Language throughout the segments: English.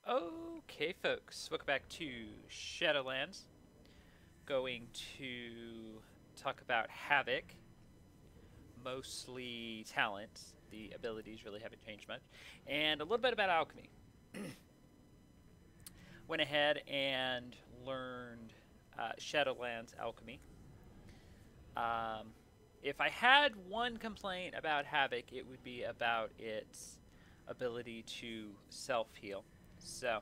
Okay, folks, welcome back to Shadowlands. Going to talk about Havoc, mostly talent. The abilities really haven't changed much, and a little bit about Alchemy. Went ahead and learned Shadowlands Alchemy. Um, if I had one complaint about Havoc, it would be about its ability to self-heal. So,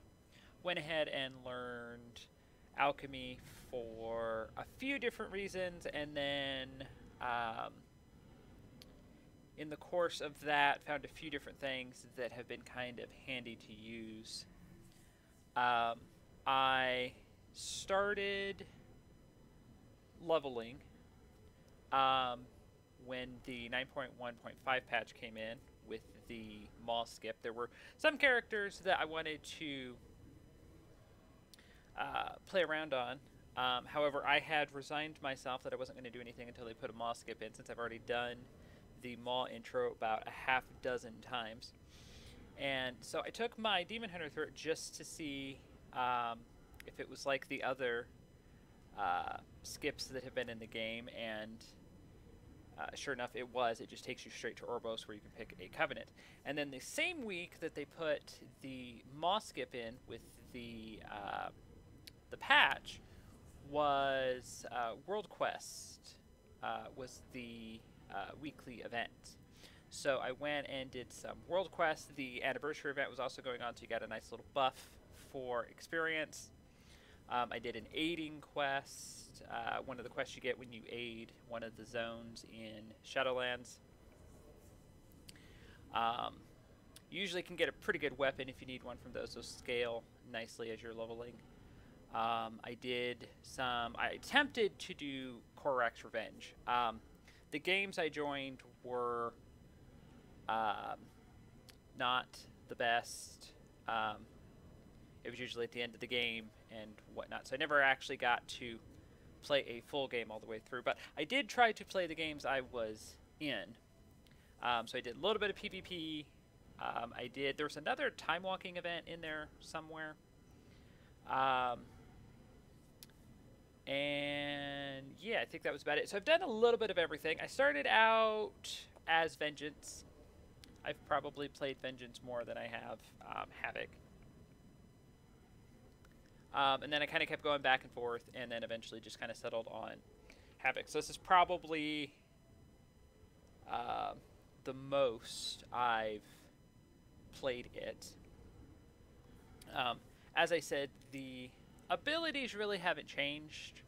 went ahead and learned alchemy for a few different reasons, and then in the course of that, found a few different things that have been kind of handy to use. I started leveling when the 9.1.5 patch came in with the mall skip. There were some characters that I wanted to play around on. However, I had resigned myself that I wasn't going to do anything until they put a mall skip in, since I've already done the mall intro about a half dozen times. And so I took my Demon Hunter through it just to see if it was like the other skips that have been in the game, and sure enough, it was. It just takes you straight to Orbos, where you can pick a Covenant. And then the same week that they put the Moss skip in with the patch was World Quest was the weekly event. So I went and did some World Quest. The anniversary event was also going on, so you got a nice little buff for experience. I did an aiding quest, one of the quests you get when you aid one of the zones in Shadowlands. Usually can get a pretty good weapon if you need one from those. Those scale nicely as you're leveling. I attempted to do Korak's Revenge. The games I joined were not the best. It was usually at the end of the game and whatnot, so I never actually got to play a full game all the way through. But I did try to play the games I was in. So I did a little bit of PvP. There was another time walking event in there somewhere. And yeah, I think that was about it. So I've done a little bit of everything. I started out as Vengeance. I've probably played Vengeance more than I have Havoc. And then I kind of kept going back and forth, and then eventually just kind of settled on Havoc. So this is probably the most I've played it. As I said, the abilities really haven't changed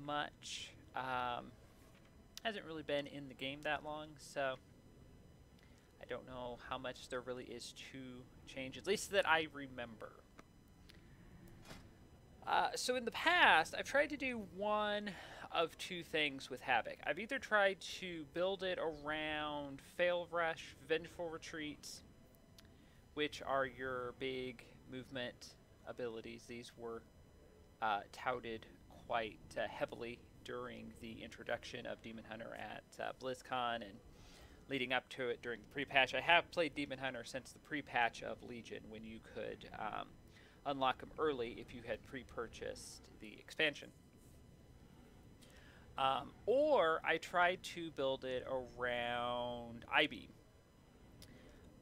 much. Hasn't really been in the game that long, so I don't know how much there really is to change, at least that I remember. So in the past, I've tried to do one of two things with Havoc. I've either tried to build it around Fail Rush, Vengeful Retreats, which are your big movement abilities. These were touted quite heavily during the introduction of Demon Hunter at BlizzCon and leading up to it during the pre-patch. I have played Demon Hunter since the pre-patch of Legion, when you could unlock them early if you had pre-purchased the expansion. Or I tried to build it around I-Beam.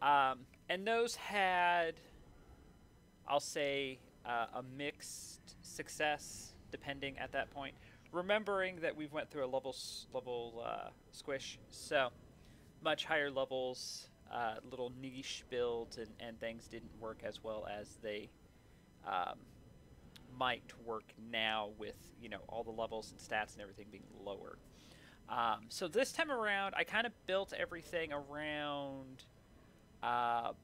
And those had, I'll say, a mixed success, depending at that point. Remembering that we've went through a level squish, so much higher levels, little niche builds and things didn't work as well as they might work now, with all the levels and stats and everything being lower. So this time around, I kind of built everything around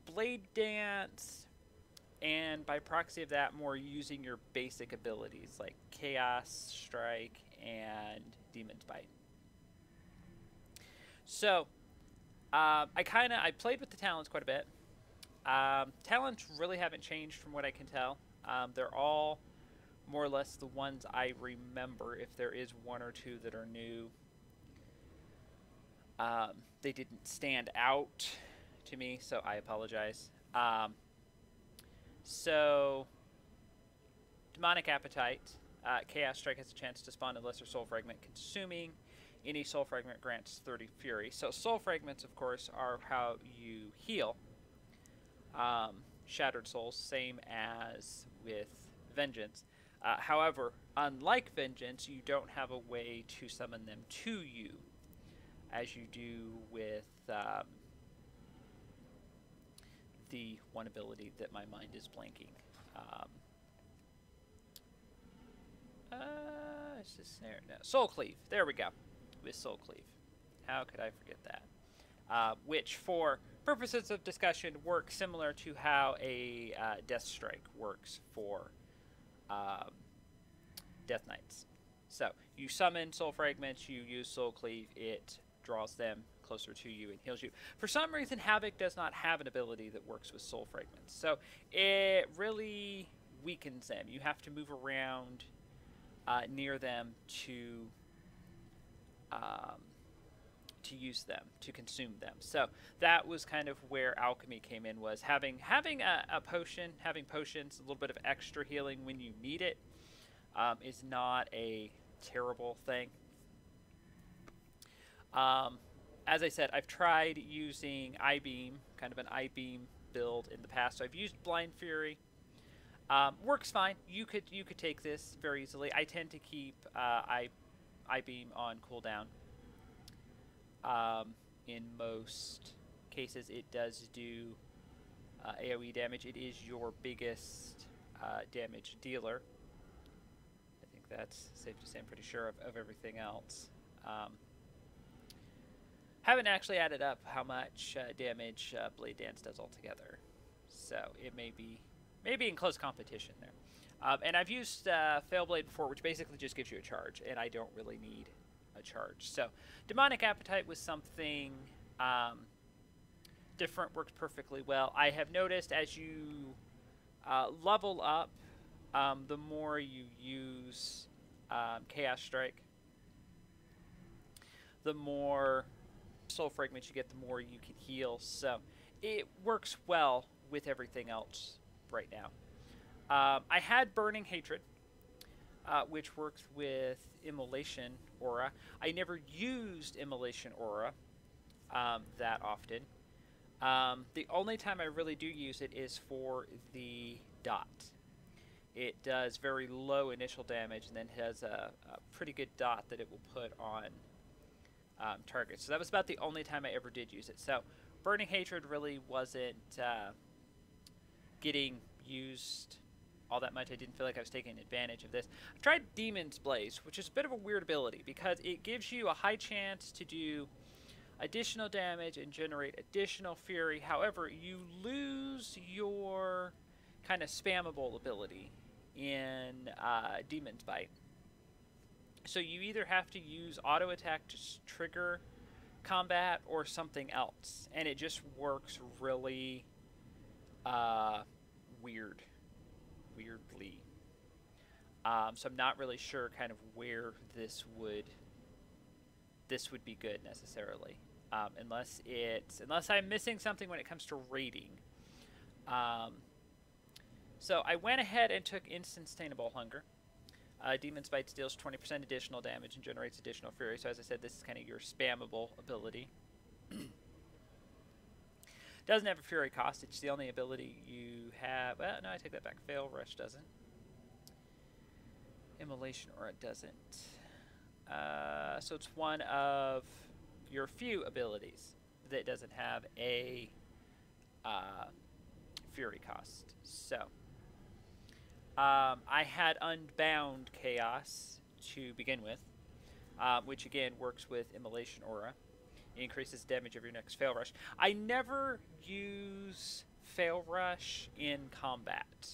Blade Dance, and by proxy of that, more using your basic abilities like Chaos Strike and Demon's Bite. So I played with the talents quite a bit. Talents really haven't changed from what I can tell. They're all more or less the ones I remember. If there is one or two that are new, they didn't stand out to me, so I apologize. So, Demonic Appetite. Chaos Strike has a chance to spawn a lesser soul fragment, consuming. Any soul fragment grants 30 fury. So soul fragments, of course, are how you heal shattered souls, same as with Vengeance. However, unlike Vengeance, you don't have a way to summon them to you, as you do with the one ability that my mind is blanking. Is this there? No. Soul Cleave. There we go. With Soul Cleave. How could I forget that? Which, for purposes of discussion, works similar to how a Death Strike works for Death Knights. So, you summon Soul Fragments, you use Soul Cleave, it draws them closer to you and heals you. For some reason, Havoc does not have an ability that works with Soul Fragments. So, it really weakens them. You have to move around near them to use them, to consume them. So that was kind of where Alchemy came in, was having a potion, having potions, a little bit of extra healing when you need it, is not a terrible thing. As I said, I've tried using I-Beam, kind of an I-Beam build in the past. So I've used Blind Fury. Works fine. You could take this very easily. I tend to keep I-Beam on cooldown. In most cases, it does do AoE damage. It is your biggest damage dealer. I think that's safe to say. I'm pretty sure of everything else. Haven't actually added up how much damage Blade Dance does altogether, so it may be in close competition there. And I've used Failblade before, which basically just gives you a charge, and I don't really need a charge. So Demonic Appetite was something different, worked perfectly well. I have noticed as you level up, the more you use Chaos Strike, the more soul fragments you get, the more you can heal. So it works well with everything else right now. I had Burning Hatred, which works with Immolation Aura. I never used Immolation Aura that often. The only time I really do use it is for the dot. It does very low initial damage and then has a pretty good dot that it will put on targets. So that was about the only time I ever did use it. So Burning Hatred really wasn't getting used all that much. I didn't feel like I was taking advantage of this. I tried Demon's Blaze, which is a bit of a weird ability because it gives you a high chance to do additional damage and generate additional fury. However, you lose your kind of spammable ability in Demon's Bite. So you either have to use auto attack to trigger combat or something else, and it just works really weirdly. So I'm not really sure kind of where this would be good necessarily, unless I'm missing something when it comes to raiding. So I went ahead and took Instant Sustainable Hunger. Demon's Bite deals 20% additional damage and generates additional fury. So as I said, this is kind of your spammable ability. Doesn't have a fury cost. It's the only ability you have. Well, no, I take that back. Fail Rush doesn't. Immolation Aura doesn't. So it's one of your few abilities that doesn't have a fury cost. So I had Unbound Chaos to begin with, which again works with Immolation Aura. It increases damage of your next Fail Rush. I never use Fail Rush in combat,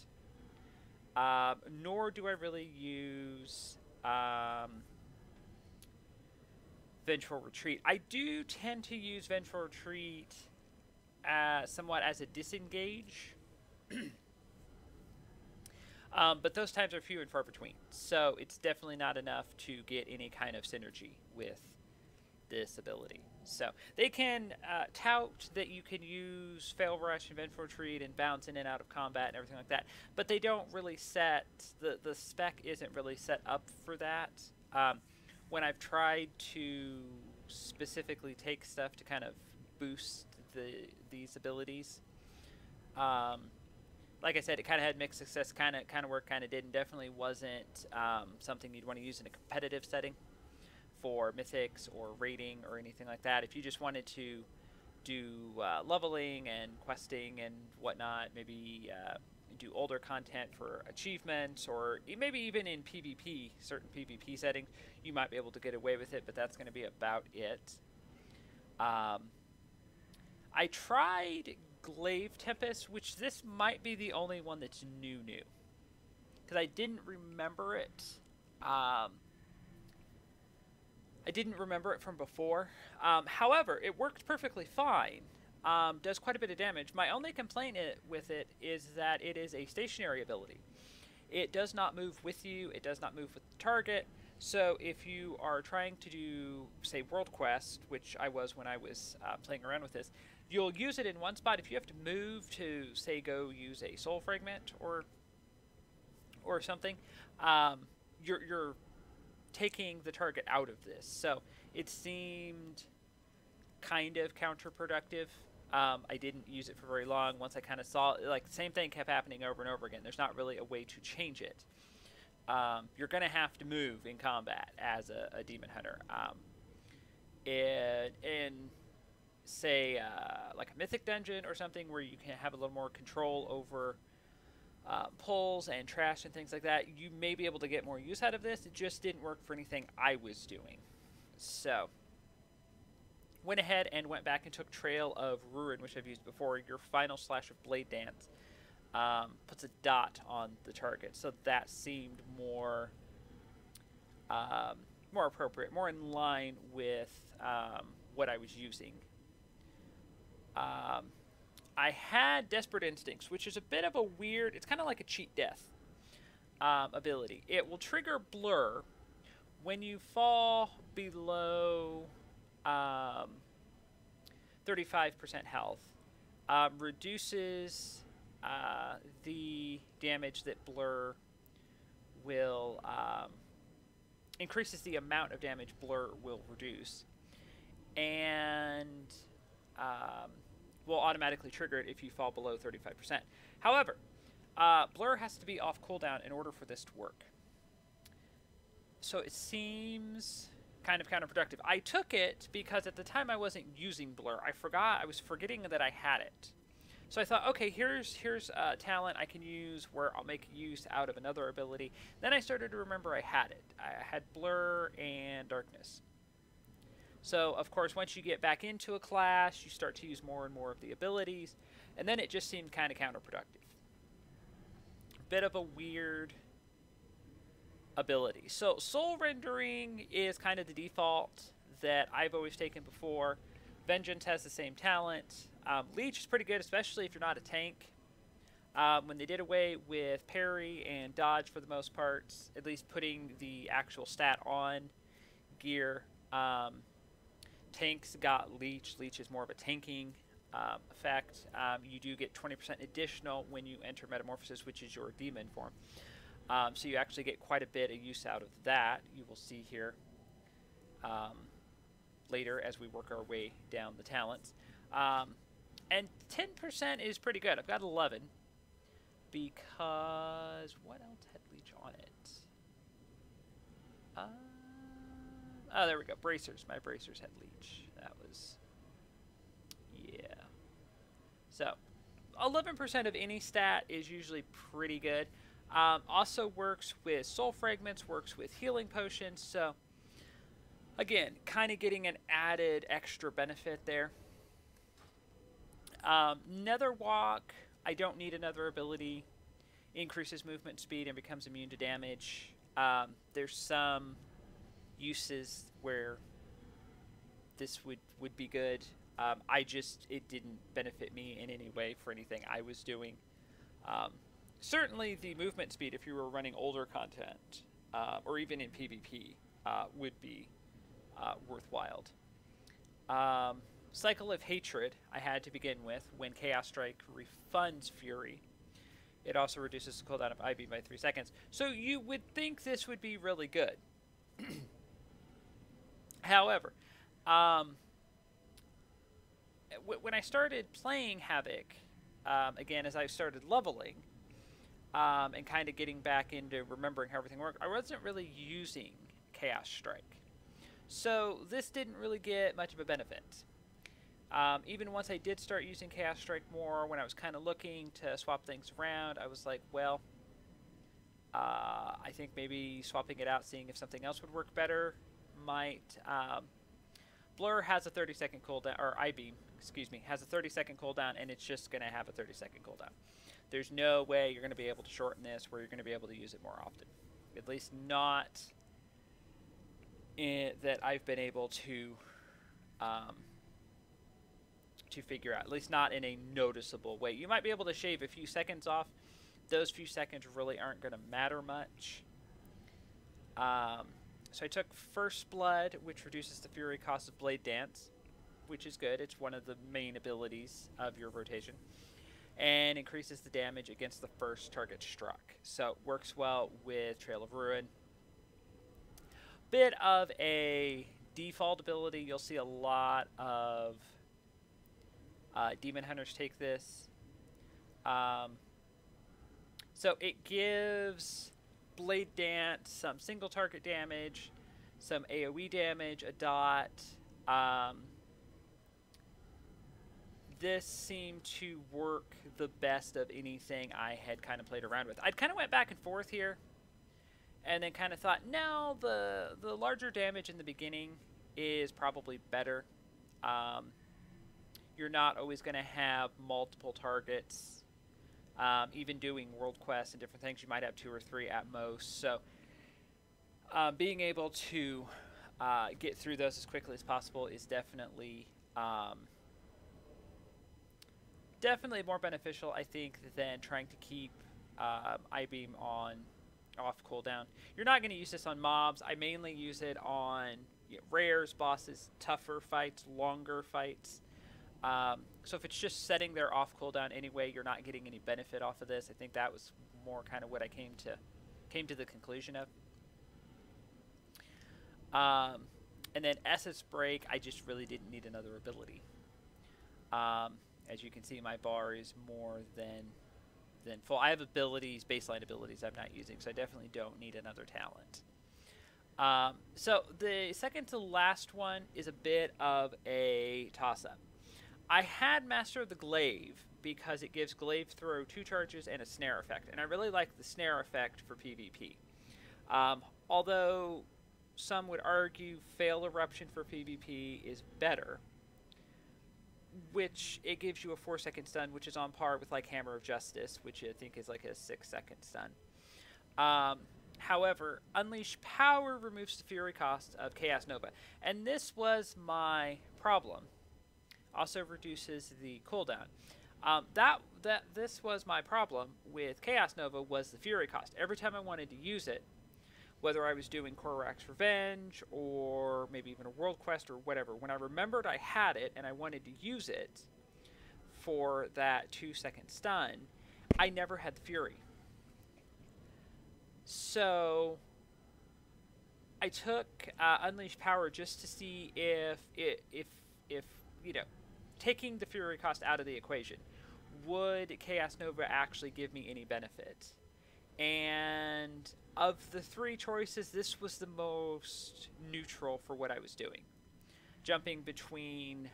nor do I really use Vengeful Retreat. I do tend to use Vengeful Retreat somewhat as a disengage. But those times are few and far between, so it's definitely not enough to get any kind of synergy with this ability. So they can tout that you can use Fail Rush and Vengeful Retreat and bounce in and out of combat and everything like that, but they don't really set, the spec isn't really set up for that. When I've tried to specifically take stuff to kind of boost these abilities, like I said, it kind of had mixed success, kind of worked, kind of didn't. Definitely wasn't something you'd want to use in a competitive setting for mythics or raiding or anything like that. If you just wanted to do leveling and questing and whatnot, maybe do older content for achievements, or maybe even in PvP, certain PvP settings, you might be able to get away with it, but that's going to be about it. I tried Glaive Tempest, which this might be the only one that's new, because I didn't remember it. I didn't remember it from before. However, it worked perfectly fine. Does quite a bit of damage. My only complaint with it is that it is a stationary ability. It does not move with you. It does not move with the target. So if you are trying to do, say, World Quest, which I was when I was playing around with this, you'll use it in one spot. If you have to move to, say, go use a Soul Fragment or something, you're taking the target out of this. So it seemed kind of counterproductive. I didn't use it for very long. Once I kind of saw, like, the same thing kept happening over and over again. There's not really a way to change it. You're going to have to move in combat as a demon hunter. In, say, like a mythic dungeon or something where you can have a little more control over pulls and trash and things like that, you may be able to get more use out of this. It just didn't work for anything I was doing. So went ahead and went back and took Trail of Ruin, which I've used before. Your final slash of Blade Dance puts a dot on the target, so that seemed more more appropriate, more in line with what I was using. I had Desperate Instincts, which is a bit of a weird, it's kind of like a cheat death ability. It will trigger Blur when you fall below 35% health. Reduces the damage that Blur will, increases the amount of damage Blur will reduce, and will automatically trigger it if you fall below 35%. However, Blur has to be off cooldown in order for this to work. So it seems kind of counterproductive. I took it because at the time I wasn't using Blur. I was forgetting that I had it. So I thought, okay, here's a talent I can use where I'll make use out of another ability. Then I started to remember I had it. I had Blur and Darkness. So, of course, once you get back into a class, you start to use more and more of the abilities, and then it just seemed kind of counterproductive. Bit of a weird ability. So, Soul Rendering is kind of the default that I've always taken before. Vengeance has the same talent. Leech is pretty good, especially if you're not a tank. When they did away with parry and dodge for the most part, at least putting the actual stat on gear, tanks got Leech. Leech is more of a tanking effect. You do get 20% additional when you enter Metamorphosis, which is your demon form. So you actually get quite a bit of use out of that. You will see here later as we work our way down the talents. And 10% is pretty good. I've got 11 because what else had Leech on it? Oh, there we go. Bracers. My bracers had Leech. That was... yeah. So, 11% of any stat is usually pretty good. Also works with Soul Fragments, works with Healing Potions. So, again, kind of getting an added extra benefit there. Nether Walk, I don't need another ability. Increases movement speed and becomes immune to damage. There's some uses where this would be good. It didn't benefit me in any way for anything I was doing. Certainly the movement speed, if you were running older content, or even in PvP, would be worthwhile. Cycle of Hatred I had to begin with when Chaos Strike refunds Fury. It also reduces the cooldown of IB by 3 seconds. So you would think this would be really good. However, when I started playing Havoc, again, as I started leveling, and kind of getting back into remembering how everything worked, I wasn't really using Chaos Strike. So this didn't really get much of a benefit. Even once I did start using Chaos Strike more, when I was kind of looking to swap things around, I was like, well, I think maybe swapping it out, seeing if something else would work better, might... Blur has a 30-second cooldown, or I-Beam, excuse me, has a 30-second cooldown, and it's just going to have a 30-second cooldown. There's no way you're going to be able to shorten this where you're going to be able to use it more often. At least not that I've been able to figure out. At least not in a noticeable way. You might be able to shave a few seconds off. Those few seconds really aren't going to matter much. So I took First Blood, which reduces the Fury cost of Blade Dance, which is good. It's one of the main abilities of your rotation. And increases the damage against the first target struck. So it works well with Trail of Ruin. Bit of a default ability. You'll see a lot of Demon Hunters take this. So it gives Blade Dance some single target damage, some AoE damage, a dot. This seemed to work the best of anything I had kind of played around with. I kind of went back and forth here, and then kind of thought, no, the larger damage in the beginning is probably better. You're not always going to have multiple targets. Even doing world quests and different things, you might have 2 or 3 at most. So being able to get through those as quickly as possible is definitely definitely more beneficial, I think, than trying to keep I-Beam off cooldown. You're not going to use this on mobs. I mainly use it on rares, bosses, tougher fights, longer fights. So if it's just setting their off cooldown anyway, you're not getting any benefit off of this. I think that was more kind of what I came to the conclusion of. And then Essence Break, I just really didn't need another ability. As you can see, my bar is more than full. I have abilities, baseline abilities I'm not using, so I definitely don't need another talent. So the second to last one is a bit of a toss-up. I had Master of the Glaive because it gives Glaive Throw 2 charges and a snare effect, and I really like the snare effect for PvP. Although some would argue Fail Eruption for PvP is better, which it gives you a 4-second stun, which is on par with like Hammer of Justice, which I think is like a 6-second stun. However, Unleash Power removes the Fury cost of Chaos Nova, and this was my problem. Also reduces the cooldown. This was my problem with Chaos Nova, was the Fury cost. Every time I wanted to use it, whether I was doing Korak's Revenge or maybe even a world quest or whatever, when I remembered I had it and I wanted to use it for that 2-second stun, I never had the Fury. So I took Unleash Power just to see if you know, taking the Fury cost out of the equation, would Chaos Nova actually give me any benefit? And of the 3 choices, this was the most neutral for what I was doing. Jumping between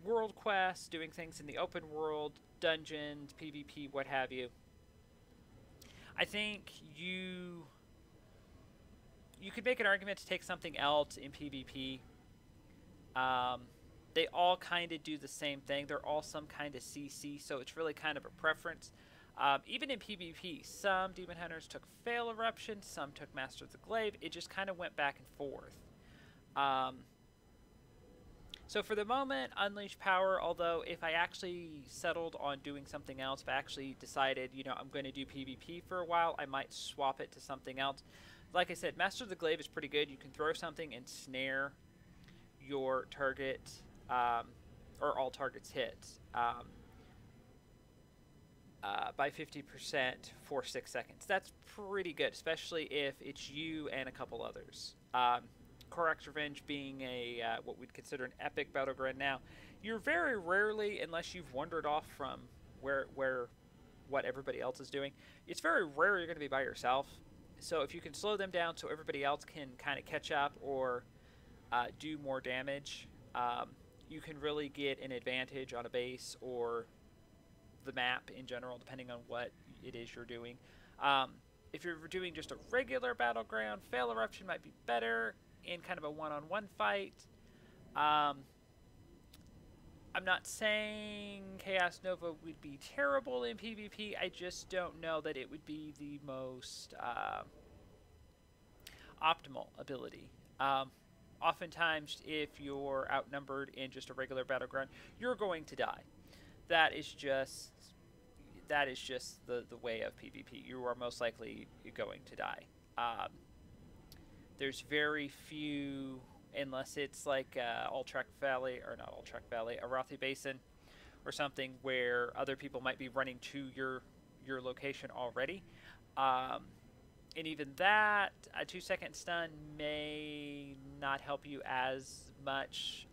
world quests, doing things in the open world, dungeons, PvP, what have you. I think you could make an argument to take something else in PvP. They all kind of do the same thing. They're all some kind of CC, so it's really kind of a preference. Even in PvP, some Demon Hunters took Fail Eruption, some took Master of the Glaive. It just kind of went back and forth. So for the moment, Unleash Power, although if I actually settled on doing something else, if I actually decided, you know, I'm going to do PvP for a while, I might swap it to something else. Like I said, Master of the Glaive is pretty good. You can throw something and snare your target, or all targets hit, by 50% for 6 seconds. That's pretty good, especially if it's you and a couple others. Korok's Revenge being a what we'd consider an epic battleground now, you're very rarely, unless you've wandered off from what everybody else is doing, it's very rare you're going to be by yourself. So if you can slow them down so everybody else can kind of catch up or do more damage, you can really get an advantage on a base or the map in general, depending on what it is you're doing. If you're doing just a regular battleground, Fail Eruption might be better in kind of a one-on-one fight. I'm not saying Chaos Nova would be terrible in PvP. I just don't know that it would be the most optimal ability. Oftentimes, if you're outnumbered in just a regular battleground, you're going to die. That is just the way of PvP. You are most likely going to die. There's very few, unless it's like Ultrac Valley, or not Ultrac Valley, Arathi Basin, or something where other people might be running to your location already. And even that, a 2-second stun may not help you as much.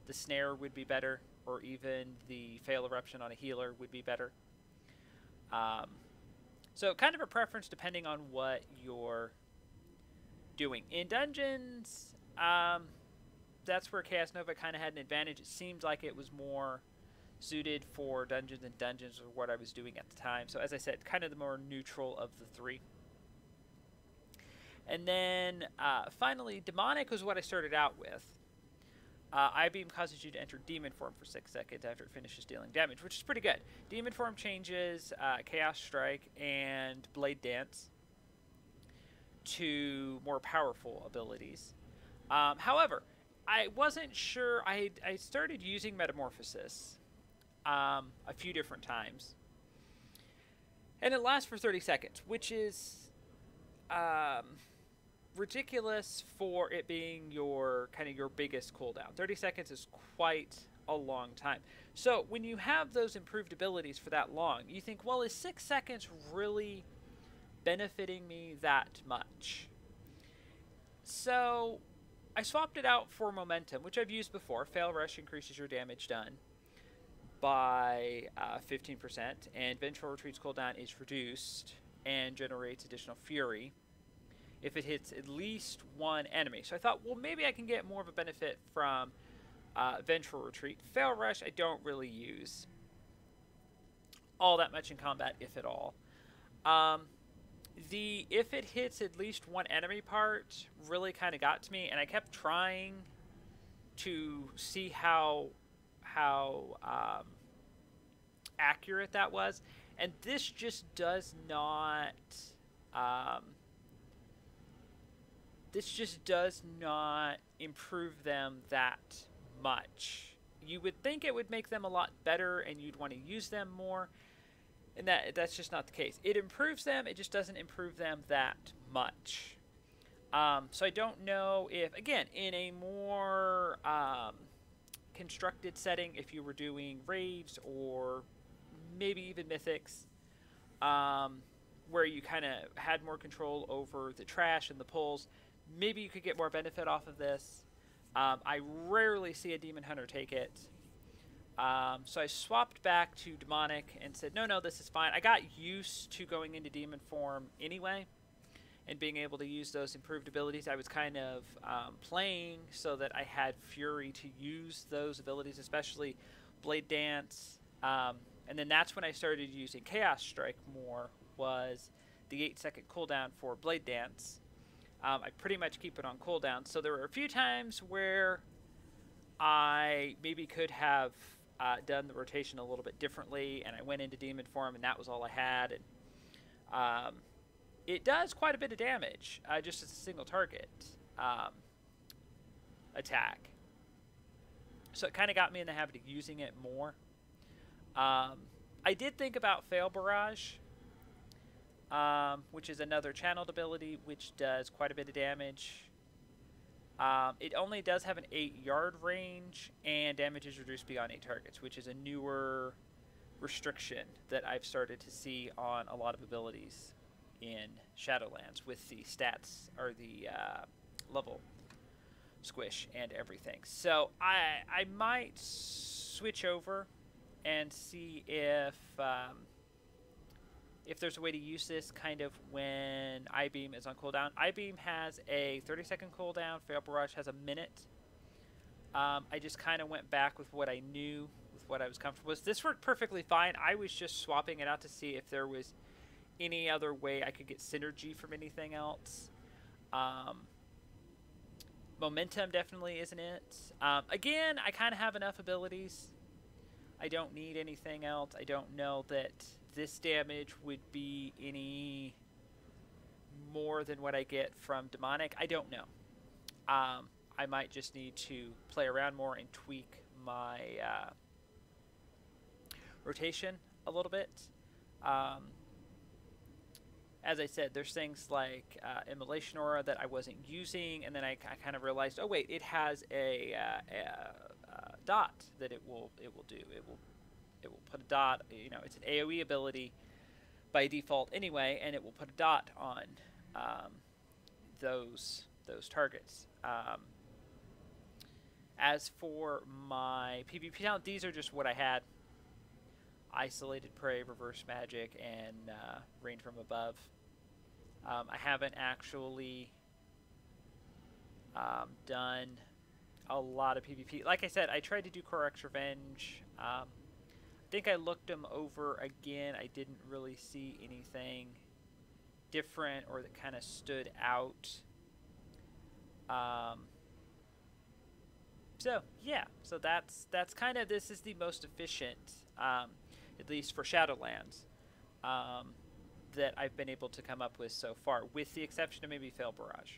The snare would be better, or even the Fail Eruption on a healer would be better. So kind of a preference depending on what you're doing. In dungeons, that's where Chaos Nova kind of had an advantage. It seemed like it was more suited for dungeons, and dungeons were what I was doing at the time. So as I said, kind of the more neutral of the three. And then finally, Demonic was what I started out with. I-Beam causes you to enter Demon Form for 6 seconds after it finishes dealing damage, which is pretty good. Demon Form changes Chaos Strike and Blade Dance to more powerful abilities. However, I wasn't sure. I started using Metamorphosis a few different times. And it lasts for 30 seconds, which is ridiculous for it being your biggest cooldown. 30 seconds is quite a long time. So when you have those improved abilities for that long, you think, well, is 6 seconds really benefiting me that much? So I swapped it out for Momentum, which I've used before. Fail Rush increases your damage done by 15%, and Vengeful Retreat's cooldown is reduced and generates additional Fury if it hits at least one enemy. So I thought, well, maybe I can get more of a benefit from Vengeful Retreat. Fail Rush I don't really use all that much in combat, if at all. If it hits at least one enemy part really kind of got to me, and I kept trying to see how accurate that was, and this just does not improve them that much. You would think it would make them a lot better and you'd want to use them more, and that's just not the case. It improves them, it just doesn't improve them that much. So I don't know if, again, in a more constructed setting, if you were doing raids or maybe even mythics, where you kind of had more control over the trash and the pulls, maybe you could get more benefit off of this. I rarely see a Demon Hunter take it. So I swapped back to Demonic and said, no, this is fine. I got used to going into Demon Form anyway and being able to use those improved abilities. I was kind of playing so that I had Fury to use those abilities, especially Blade Dance. And then that's when I started using Chaos Strike more, was the 8-second cooldown for Blade Dance. I pretty much keep it on cooldown. So there were a few times where I maybe could have done the rotation a little bit differently, and I went into Demon Form, and that was all I had. And it does quite a bit of damage, just as a single target attack. So it kind of got me in the habit of using it more. I did think about Fail Barrage, which is another channeled ability, which does quite a bit of damage. It only does have an 8-yard range, and damage is reduced beyond 8 targets, which is a newer restriction that I've started to see on a lot of abilities in Shadowlands with the stats or the level squish and everything. So I might switch over and see if there's a way to use this kind of when I-Beam is on cooldown. I-Beam has a 30-second cooldown. Fail Barrage has a minute. I just kind of went back with what I knew, with what I was comfortable with. This worked perfectly fine. I was just swapping it out to see if there was any other way I could get synergy from anything else. Momentum definitely isn't it. Again, I kind of have enough abilities. I don't need anything else. I don't know that this damage would be any more than what I get from Demonic. I don't know. I might just need to play around more and tweak my rotation a little bit. As I said, there's things like Immolation Aura that I wasn't using, and then I kind of realized, oh wait, it has a dot that it will do. It will put a dot. You know, it's an AOE ability by default anyway, and it will put a dot on those targets. As for my PvP talent, these are just what I had. Isolated Prey, Reverse Magic, and Rain from Above. I haven't actually done a lot of PvP. Like I said, I tried to do Korok's Revenge. I think I looked them over again. I didn't really see anything different or that kind of stood out. So yeah, so that's kind of, this is the most efficient, at least for Shadowlands, that I've been able to come up with so far, with the exception of maybe Fail Barrage,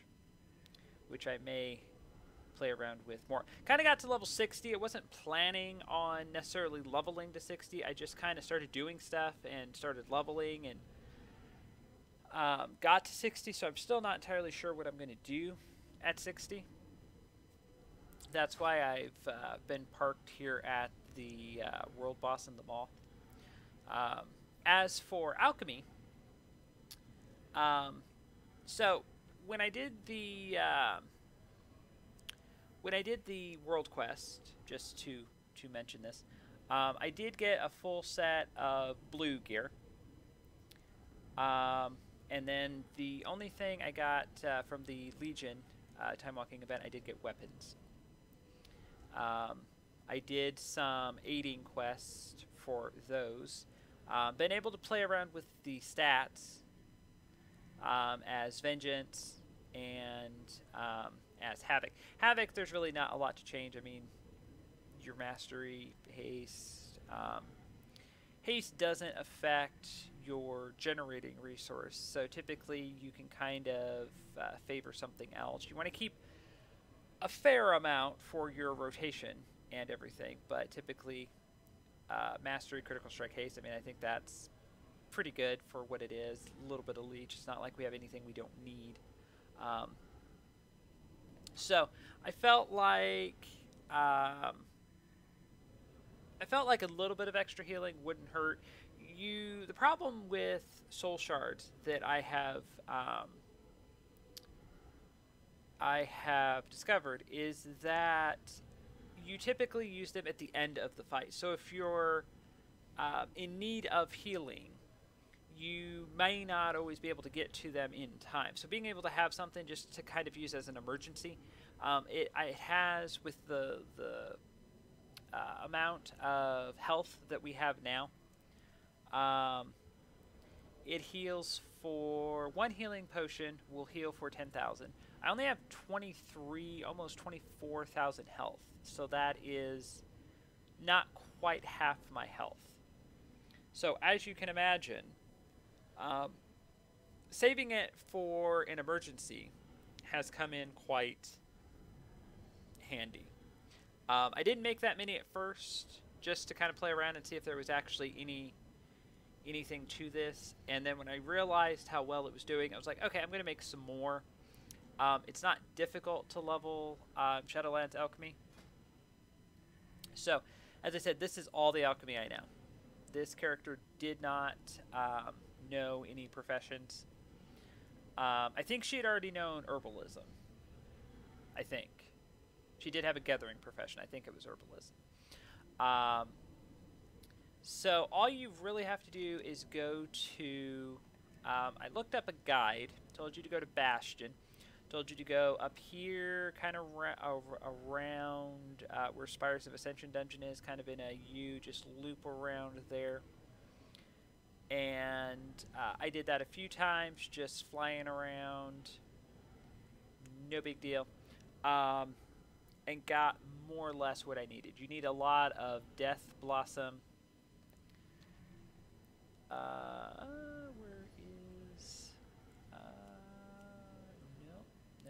which I may play around with more. Kind of got to level 60. I wasn't planning on necessarily leveling to 60. I just kind of started doing stuff and started leveling and got to 60, so I'm still not entirely sure what I'm going to do at 60. That's why I've been parked here at the world boss in the mall. As for Alchemy, so when I did the world quest, just to mention this, I did get a full set of blue gear. And then the only thing I got from the Legion time walking event, I did get weapons. I did some aiding quests for those. Been able to play around with the stats as Vengeance and as Havoc. Havoc, there's really not a lot to change. I mean, your Mastery, Haste. Haste doesn't affect your generating resource, so typically you can kind of favor something else. You want to keep a fair amount for your rotation and everything, but typically Mastery, Critical Strike, Haste, I mean, I think that's pretty good for what it is. A little bit of Leech. It's not like we have anything we don't need. So I felt like a little bit of extra healing wouldn't hurt. The problem with soul shards that I have discovered is that you typically use them at the end of the fight. So if you're in need of healing, you may not always be able to get to them in time. So being able to have something just to kind of use as an emergency, it has, with the amount of health that we have now, it heals for one healing potion will heal for 10,000. I only have 23, almost 24,000 health, so that is not quite half my health. So as you can imagine, saving it for an emergency has come in quite handy. I didn't make that many at first, just to kind of play around and see if there was actually anything to this. And then when I realized how well it was doing, I was like, okay, I'm going to make some more. It's not difficult to level Shadowlands Alchemy. So, as I said, this is all the alchemy I know. This character did not know any professions. I think she had already known herbalism. I think. She did have a gathering profession. I think it was herbalism. So all you really have to do is go to... I looked up a guide. Told you to go to Bastion. Told you to go up here, kind of around where Spires of Ascension dungeon is, kind of in a U, just loop around there. And I did that a few times, just flying around. No big deal. And got more or less what I needed. You need a lot of Death Blossom. Where is... no,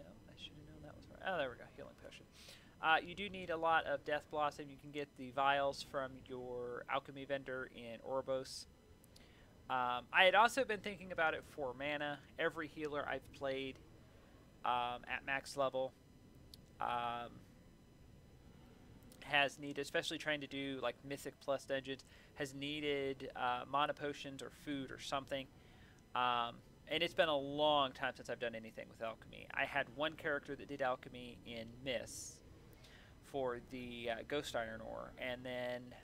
I should have known that was right. Oh, there we go, Healing Potion. You do need a lot of Death Blossom. You can get the vials from your alchemy vendor in Oribos. I had also been thinking about it for mana. Every healer I've played at max level has needed, especially trying to do like Mythic Plus dungeons, has needed mana potions or food or something. And it's been a long time since I've done anything with alchemy. I had one character that did alchemy in Miss for the Ghost Iron Ore, and then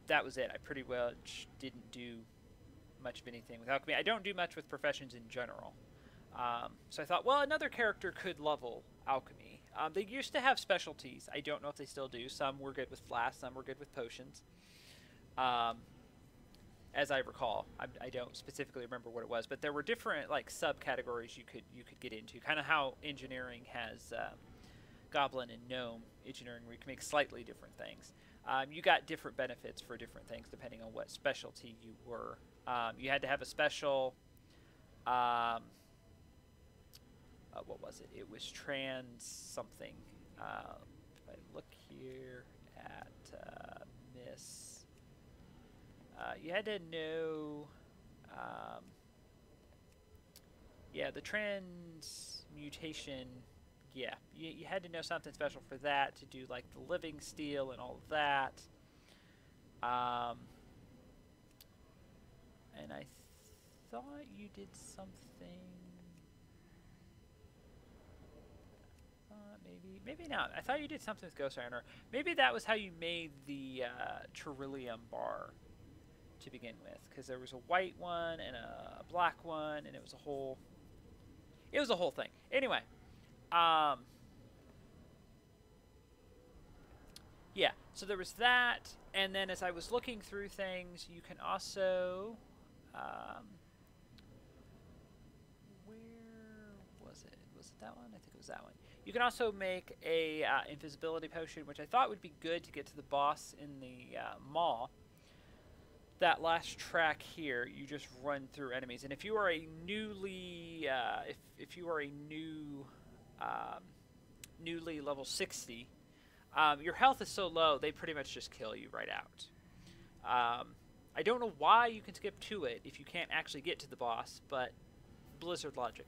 that was it. I pretty much didn't do much of anything with alchemy. I don't do much with professions in general. So I thought, well, another character could level alchemy. They used to have specialties. I don't know if they still do. Some were good with flasks, some were good with potions. As I recall, I don't specifically remember what it was, but there were different like subcategories you could get into. Kind of how engineering has Goblin and Gnome engineering, where you can make slightly different things. You got different benefits for different things depending on what specialty you were. You had to have a special. What was it? It was trans something. If I look here at Miss, you had to know, yeah, the transmutation. Yeah, you had to know something special for that to do like the living steel and all of that. And I thought you did something. Maybe not. I thought you did something with Ghost Iron Ore. Maybe that was how you made the Trillium bar to begin with, because there was a white one and a black one, and it was a whole thing. Anyway, yeah. So there was that, and then as I was looking through things, you can also where was it? Was it that one? I think it was that one. You can also make a Invisibility Potion, which I thought would be good to get to the boss in the maw. That last track here, you just run through enemies, and if you are a newly, if you are a newly level 60, your health is so low they pretty much just kill you right out. I don't know why you can skip to it if you can't actually get to the boss, but Blizzard logic.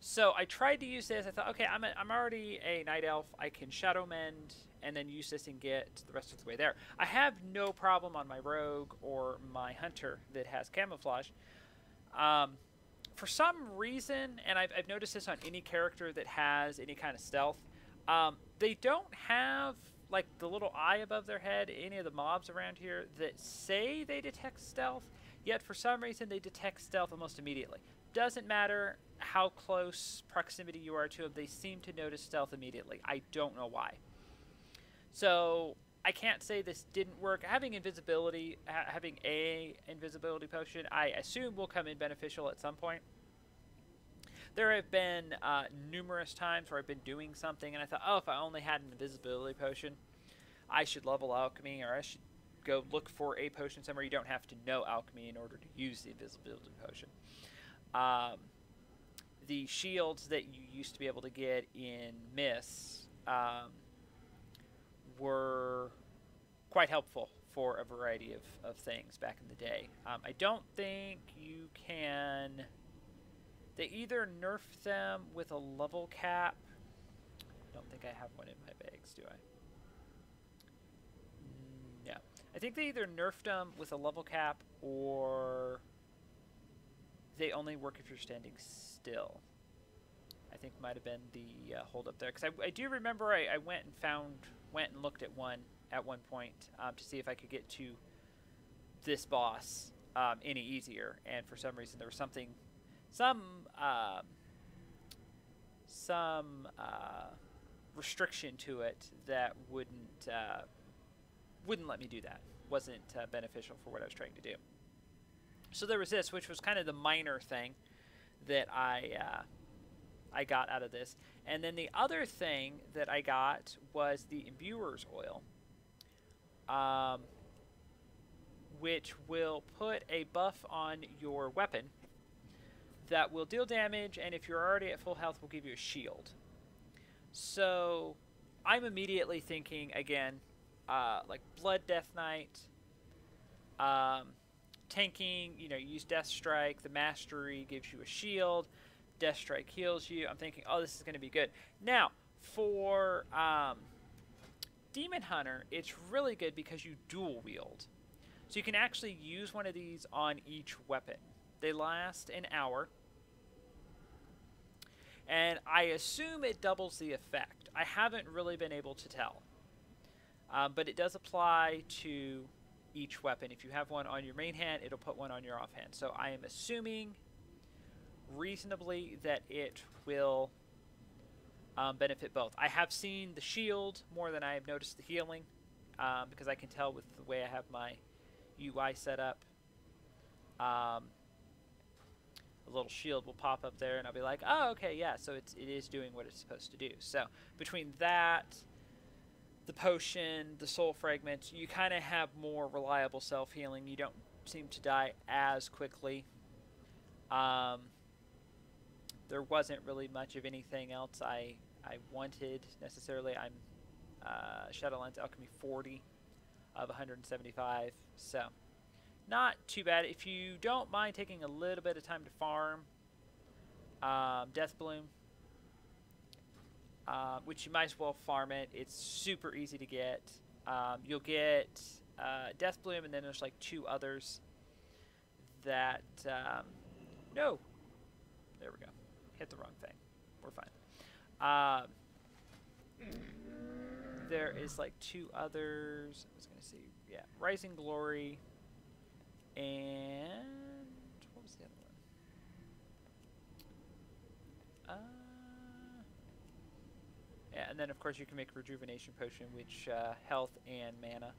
So I tried to use this. I thought, okay, I'm already a Night Elf. I can Shadow Mend and then use this and get the rest of the way there. I have no problem on my Rogue or my Hunter that has Camouflage. For some reason, and I've noticed this on any character that has any kind of stealth, they don't have like the little eye above their head, any of the mobs around here that say they detect stealth, yet for some reason they detect stealth almost immediately. Doesn't matter how close proximity you are to them, they seem to notice stealth immediately. I don't know why. So I can't say this didn't work. Having invisibility, having a invisibility potion, I assume will come in beneficial at some point. There have been numerous times where I've been doing something and I thought, oh, if I only had an invisibility potion, I should level alchemy, or I should go look for a potion somewhere. You don't have to know alchemy in order to use the invisibility potion. The shields that you used to be able to get in Miss were quite helpful for a variety of things back in the day. I don't think you can They either nerf them with a level cap. I don't think I have one in my bags, do I? No. I think they either nerfed them with a level cap and they only work if you're standing still. I think might have been the hold up there, because I do remember I went and looked at one point to see if I could get to this boss any easier, and for some reason there was some restriction to it that wouldn't let me do that. Wasn't beneficial for what I was trying to do. So there was this, which was kind of the minor thing that I got out of this. And then the other thing that I got was the Imbuers Oil, which will put a buff on your weapon that will deal damage, and if you're already at full health, will give you a shield. So I'm immediately thinking, again, like Blood Death Knight, tanking, you use Death Strike, the Mastery gives you a shield, Death Strike heals you. I'm thinking, oh, this is going to be good. Now, for Demon Hunter, it's really good because you dual wield. So you can actually use one of these on each weapon. They last an hour. And I assume it doubles the effect. I haven't really been able to tell. But it does apply to each weapon. If you have one on your main hand, it'll put one on your offhand. So I am assuming reasonably that it will benefit both. I have seen the shield more than I have noticed the healing, because I can tell with the way I have my UI set up. A little shield will pop up there, and I'll be like, oh, okay, yeah, so it is doing what it's supposed to do. So between that, the potion, the soul fragments, you kind of have more reliable self-healing. You don't seem to die as quickly. There wasn't really much of anything else I wanted necessarily. I'm Shadowlands Alchemy 40 of 175, so not too bad. If you don't mind taking a little bit of time to farm Death Bloom, which you might as well farm it. It's super easy to get. You'll get Death Bloom, and then there's like 2 others that... no! There we go. Hit the wrong thing. We're fine. There is like 2 others. I was going to see. Yeah. Rising Glory. And... what was the other one? Yeah, and then of course you can make a Rejuvenation Potion, which health and mana.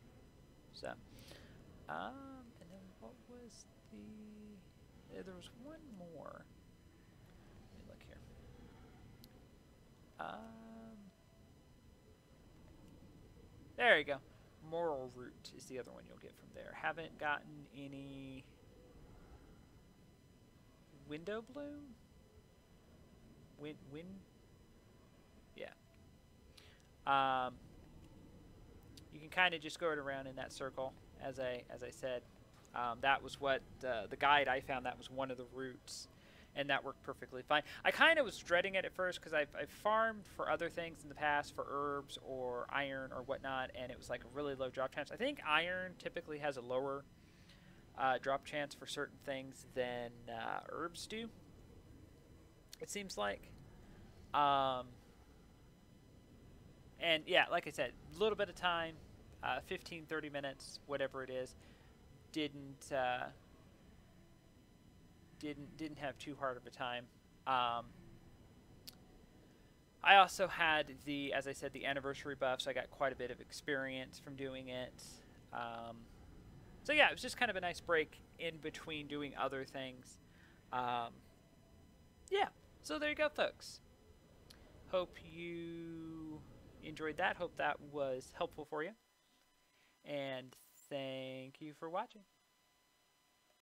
So, and then what was the? There was one more. Let me look here. There you go. Moral Root is the other one you'll get from there. Haven't gotten any Window Bloom. Yeah. You can kind of just go it around in that circle, as I said. That was what the guide I found. That was one of the routes, and that worked perfectly fine. I kind of was dreading it at first because I've farmed for other things in the past, for herbs or iron or whatnot, and it was like a really low drop chance. I think iron typically has a lower drop chance for certain things than herbs do, it seems like. And yeah, like I said, a little bit of time, 15-30 minutes, whatever it is, didn't have too hard of a time. I also had as I said, the anniversary buff, so I got quite a bit of experience from doing it. So yeah, it was just kind of a nice break in between doing other things. Yeah, so there you go, folks. Hope you enjoyed that. Hope that was helpful for you. And thank you for watching.